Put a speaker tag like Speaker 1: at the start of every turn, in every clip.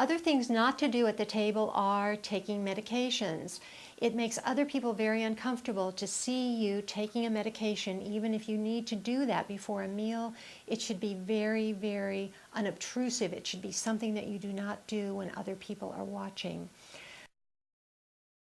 Speaker 1: Other things not to do at the table are taking medications. It makes other people very uncomfortable to see you taking a medication. Even if you need to do that before a meal, it should be very, very unobtrusive. It should be something that you do not do when other people are watching.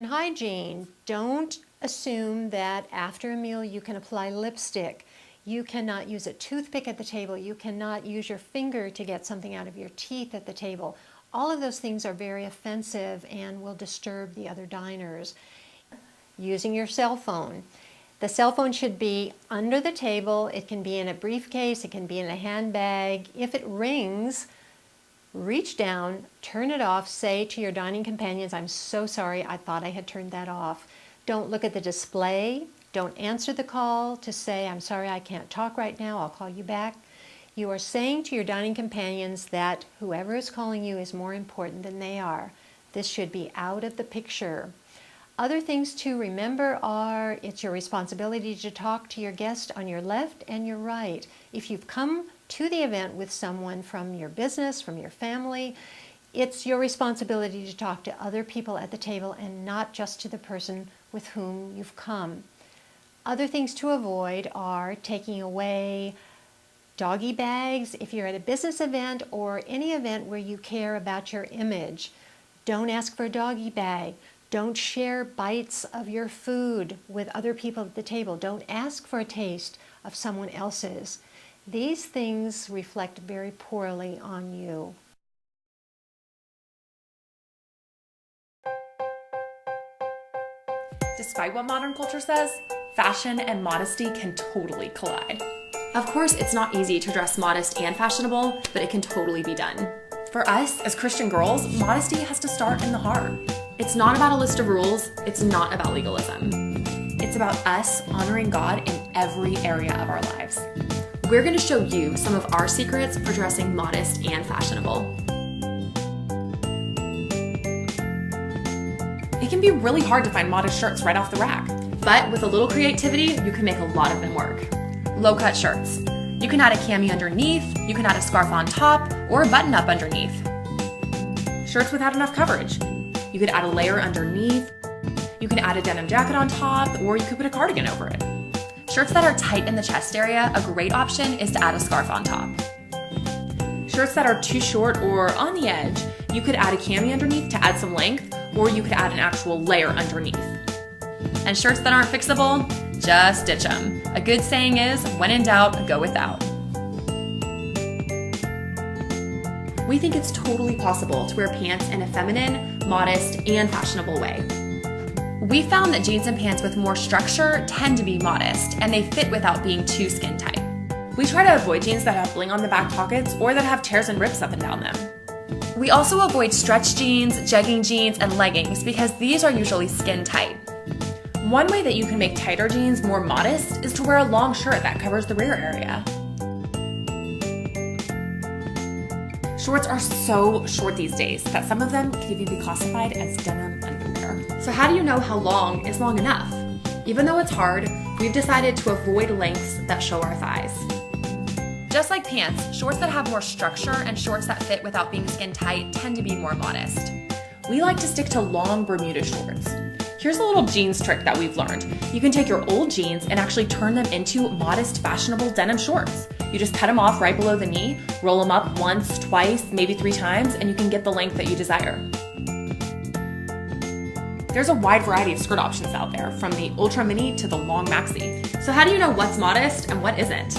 Speaker 1: Hygiene, don't assume that after a meal you can apply lipstick. You cannot use a toothpick at the table. You cannot use your finger to get something out of your teeth at the table. All of those things are very offensive and will disturb the other diners. Using your cell phone. The cell phone should be under the table. It can be in a briefcase. It can be in a handbag. If it rings, reach down, turn it off, say to your dining companions, "I'm so sorry, I thought I had turned that off." Don't look at the display. Don't answer the call to say, "I'm sorry, I can't talk right now, I'll call you back." You are saying to your dining companions that whoever is calling you is more important than they are. This should be out of the picture. Other things to remember are it's your responsibility to talk to your guest on your left and your right. If you've come to the event with someone from your business, from your family, it's your responsibility to talk to other people at the table and not just to the person with whom you've come. Other things to avoid are taking away doggy bags if you're at a business event or any event where you care about your image. Don't ask for a doggy bag. Don't share bites of your food with other people at the table. Don't ask for a taste of someone else's. These things reflect very poorly on you.
Speaker 2: Despite what modern culture says, fashion and modesty can totally collide. Of course, it's not easy to dress modest and fashionable, but it can totally be done. For us, as Christian girls, modesty has to start in the heart. It's not about a list of rules, it's not about legalism. It's about us honoring God in every area of our lives. We're going to show you some of our secrets for dressing modest and fashionable. It can be really hard to find modest shirts right off the rack, but with a little creativity, you can make a lot of them work. Low-cut shirts. You can add a cami underneath, you can add a scarf on top, or a button-up underneath. Shirts without enough coverage. You could add a layer underneath, you can add a denim jacket on top, or you could put a cardigan over it. Shirts that are tight in the chest area, a great option is to add a scarf on top. Shirts that are too short or on the edge, you could add a cami underneath to add some length, or you could add an actual layer underneath. And shirts that aren't fixable, just ditch them. A good saying is, when in doubt, go without. We think it's totally possible to wear pants in a feminine, modest, and fashionable way. We found that jeans and pants with more structure tend to be modest, and they fit without being too skin tight. We try to avoid jeans that have bling on the back pockets or that have tears and rips up and down them. We also avoid stretch jeans, jegging jeans, and leggings because these are usually skin tight. One way that you can make tighter jeans more modest is to wear a long shirt that covers the rear area. Shorts are so short these days that some of them can even be classified as denim underwear. So how do you know how long is long enough? Even though it's hard, we've decided to avoid lengths that show our thighs. Just like pants, shorts that have more structure and shorts that fit without being skin tight tend to be more modest. We like to stick to long Bermuda shorts. Here's a little jeans trick that we've learned. You can take your old jeans and actually turn them into modest, fashionable denim shorts. You just cut them off right below the knee, roll them up once, twice, maybe 3 times, and you can get the length that you desire. There's a wide variety of skirt options out there, from the ultra mini to the long maxi. So how do you know what's modest and what isn't?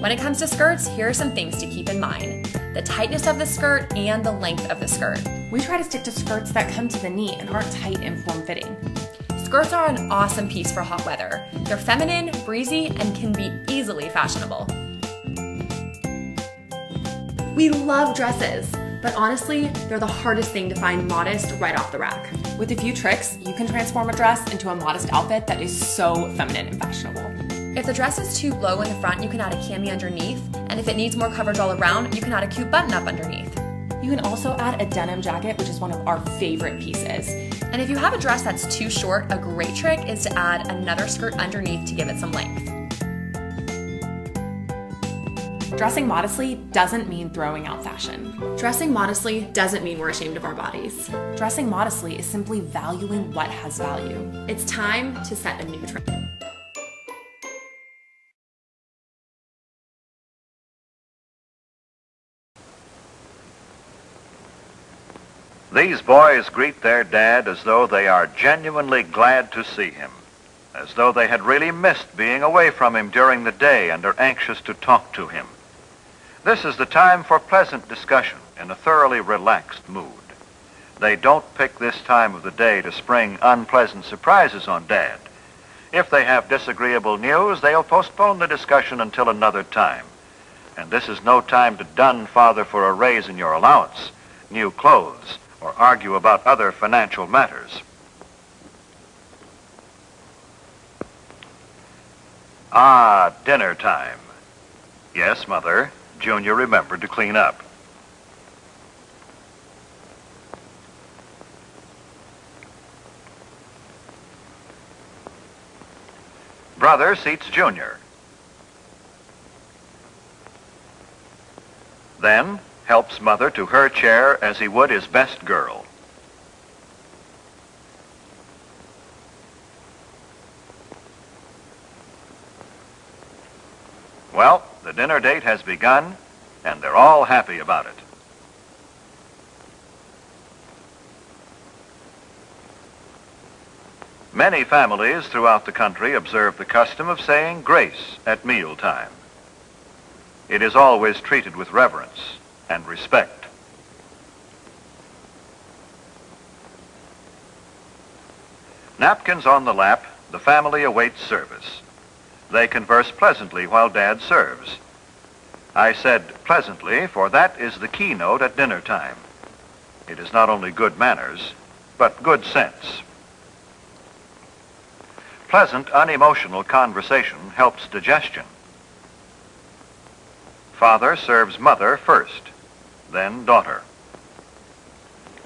Speaker 2: When it comes to skirts, here are some things to keep in mind. The tightness of the skirt and the length of the skirt. We try to stick to skirts that come to the knee and aren't tight and form-fitting. Skirts are an awesome piece for hot weather. They're feminine, breezy, and can be easily fashionable. We love dresses, but honestly, they're the hardest thing to find modest right off the rack. With a few tricks, you can transform a dress into a modest outfit that is so feminine and fashionable. If the dress is too low in the front, you can add a cami underneath, and if it needs more coverage all around, you can add a cute button-up underneath. You can also add a denim jacket, which is one of our favorite pieces. And if you have a dress that's too short, a great trick is to add another skirt underneath to give it some length. Dressing modestly doesn't mean throwing out fashion. Dressing modestly doesn't mean we're ashamed of our bodies. Dressing modestly is simply valuing what has value. It's time to set a new trend.
Speaker 3: These boys greet their dad as though they are genuinely glad to see him, as though they had really missed being away from him during the day and are anxious to talk to him. This is the time for pleasant discussion in a thoroughly relaxed mood. They don't pick this time of the day to spring unpleasant surprises on Dad. If they have disagreeable news, they'll postpone the discussion until another time. And this is no time to dun Father for a raise in your allowance, new clothes, or argue about other financial matters. Ah, dinner time. Yes, Mother, Junior remembered to clean up. Brother seats Junior. Then helps Mother to her chair as he would his best girl. Well, the dinner date has begun, and they're all happy about it. Many families throughout the country observe the custom of saying grace at mealtime. It is always treated with reverence and respect. Napkins on the lap, the family awaits service. They converse pleasantly while Dad serves. I said pleasantly, for that is the keynote at dinner time. It is not only good manners, but good sense. Pleasant, unemotional conversation helps digestion. Father serves Mother first, then daughter,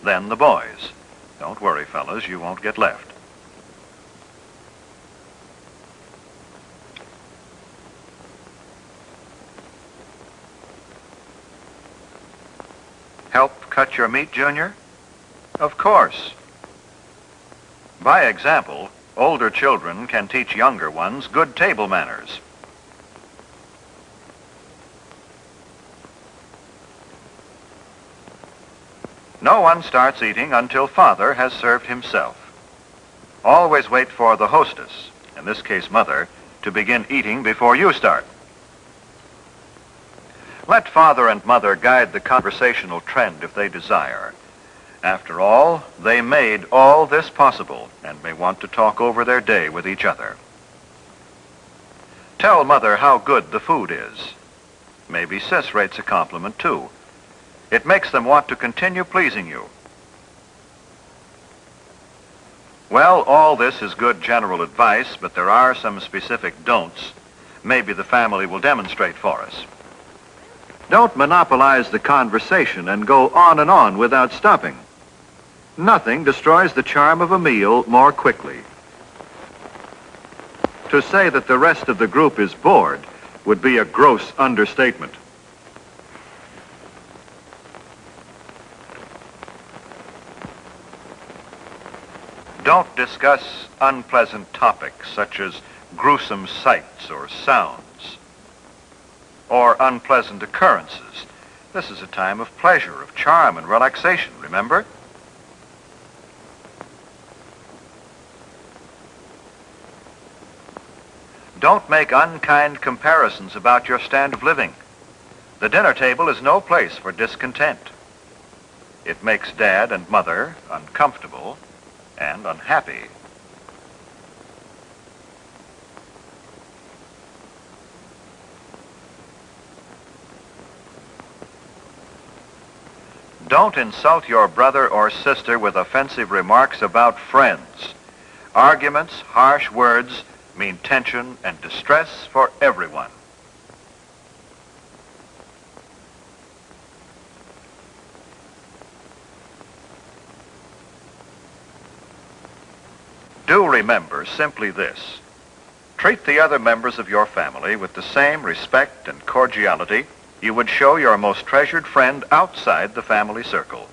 Speaker 3: then the boys. Don't worry, fellas, you won't get left. Help cut your meat, Junior? Of course. By example, older children can teach younger ones good table manners. No one starts eating until Father has served himself. Always wait for the hostess, in this case Mother, to begin eating before you start. Let Father and Mother guide the conversational trend if they desire. After all, they made all this possible and may want to talk over their day with each other. Tell Mother how good the food is. Maybe Sis rates a compliment too. It makes them want to continue pleasing you. Well, all this is good general advice, but there are some specific don'ts. Maybe the family will demonstrate for us. Don't monopolize the conversation and go on and on without stopping. Nothing destroys the charm of a meal more quickly. To say that the rest of the group is bored would be a gross understatement. Don't discuss unpleasant topics such as gruesome sights or sounds or unpleasant occurrences. This is a time of pleasure, of charm and relaxation, remember? Don't make unkind comparisons about your standard of living. The dinner table is no place for discontent. It makes Dad and Mother uncomfortable and unhappy. Don't insult your brother or sister with offensive remarks about friends. Arguments, harsh words mean tension and distress for everyone. Do remember simply this. Treat the other members of your family with the same respect and cordiality You would show your most treasured friend outside the family circle.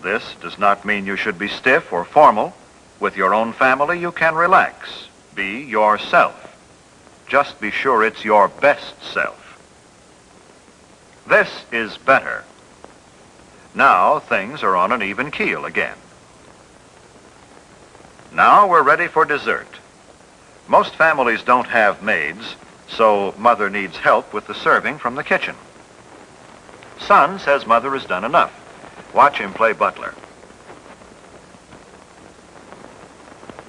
Speaker 3: This does not mean you should be stiff or formal. With your own family, you can relax. Be yourself. Just be sure it's your best self. This is better. Now things are on an even keel again. Now we're ready for dessert. Most families don't have maids, so Mother needs help with the serving from the kitchen. Son says Mother has done enough. Watch him play butler.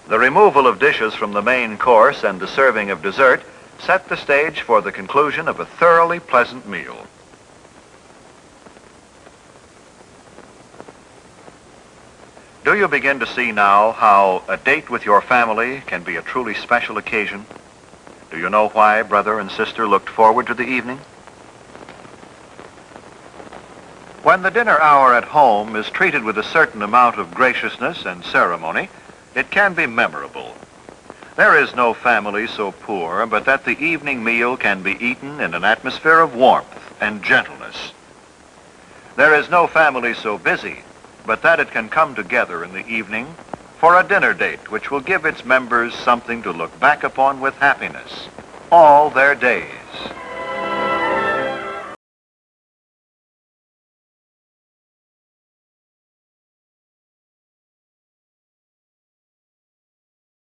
Speaker 3: The removal of dishes from the main course and the serving of dessert set the stage for the conclusion of a thoroughly pleasant meal. Do you begin to see now how a date with your family can be a truly special occasion? Do you know why brother and sister looked forward to the evening? When the dinner hour at home is treated with a certain amount of graciousness and ceremony, it can be memorable. There is no family so poor but that the evening meal can be eaten in an atmosphere of warmth and gentleness. There is no family so busy but that it can come together in the evening for a dinner date which will give its members something to look back upon with happiness all their days.